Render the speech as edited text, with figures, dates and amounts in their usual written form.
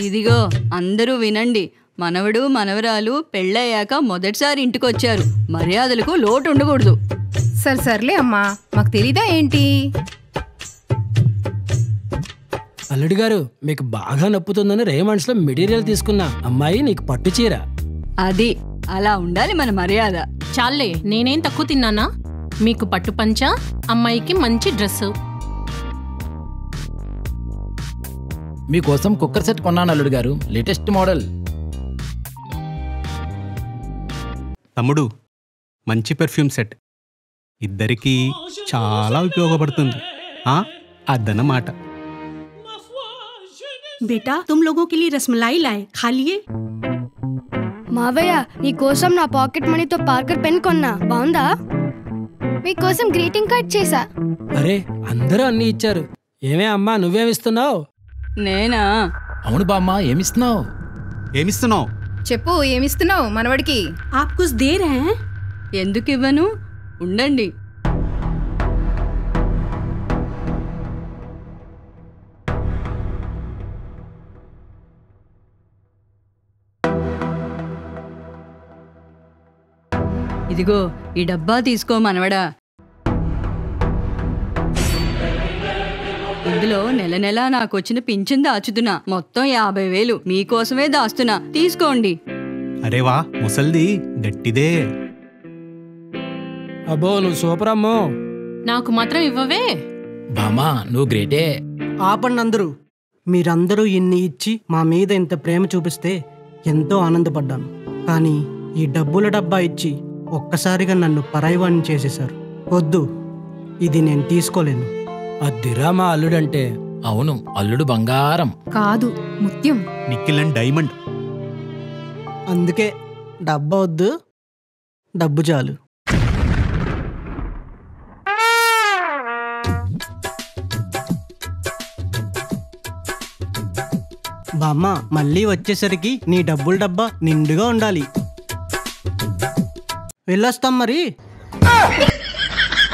ఇదిగో అందరూ వినండి. మనవడు మనవరాలు పెళ్ళయ్యాక మొదటిసారి ఇంటికొచ్చారు. మర్యాదలకు లోటు ఉండకూడదు. సర్లే అమ్మా, మాకు తెలీదా ఏంటి? అల్లుడి గారు, మీకు బాగా నప్పుతుందని రేమండ్స్ లో మెటీరియల్ తీసుకున్నా. అమ్మాయి నీకు పట్టు చీర. అది అలా ఉండాలి మన మర్యాద. చాలే, నేనేం తక్కువ తిన్నానా? మీకు పట్టు పంచ, అమ్మాయికి మంచి డ్రెస్సు. మీకోసం కుక్కర్ సెట్ కొన్నాను అల్లుడు గారు, లేటెస్ట్ మోడల్. తమ్ముడు, మంచి పెర్ఫ్యూమ్ సెట్ ఇద్దరికీ చాలా ఉపయోగపడుతుంది. అదన్నమాట. बेटा तुम लोगों के लिए रसमलाई लाए, खा लिए? మావయ్య, నీ కోసం నా పాకెట్ మనీతో పార్కర్ పెన్ కొన్నా. బాగుందా? మీకోసం గ్రీటింగ్ కార్డ్ చేశా. అరే, అందరూ అన్ని ఇచ్చారు. ఏమే అమ్మా, నువ్వేమిస్తున్నావు? నేనా? అవును బామ్మ, ఏమిస్తున్నావు? చెప్పు, ఏమిస్తున్నావు మనవడికి? आप कुछ दे रहे हैं? ఎందుకు ఇవ్వను, ఉండండి. ఇదిగో ఈ డబ్బా తీసుకో మనవడా. ఇందులో నెల నెలా నాకొచ్చిన పింఛన్ దాచుతున్నా. మొత్తం 50,000 మీకోసమే దాస్తున్నా. తీసుకోండి. అరే వా, ముసల్ది గట్టిదే. అబ్బో, నువ్వు సూపర్ అమ్మో. నాకు మాత్రం ఇవ్వవే? బామ్మా, నువ్వు గ్రేటే. ఆపండి అందరూ. మీరందరూ ఇన్ని ఇచ్చి మా మీద ఇంత ప్రేమ చూపిస్తే ఎంతో ఆనందపడ్డాను. కానీ ఈ డబ్బుల డబ్బా ఇచ్చి ఒక్కసారిగా నన్ను పరాయివాణ్ణి చేసేశారు. వద్దు, ఇది నేను తీసుకోలేను. అద్దిరా మా అల్లుడంటే. అవును, అల్లుడు బంగారం కాదు, ముత్యం. Nickel and diamond. అందుకే డబ్బా వద్దు, డబ్బు చాలు. బామ్మ, మళ్ళీ వచ్చేసరికి నీ డబ్బుల డబ్బా నిండుగా ఉండాలి. వెళ్ళొస్తాం మరి.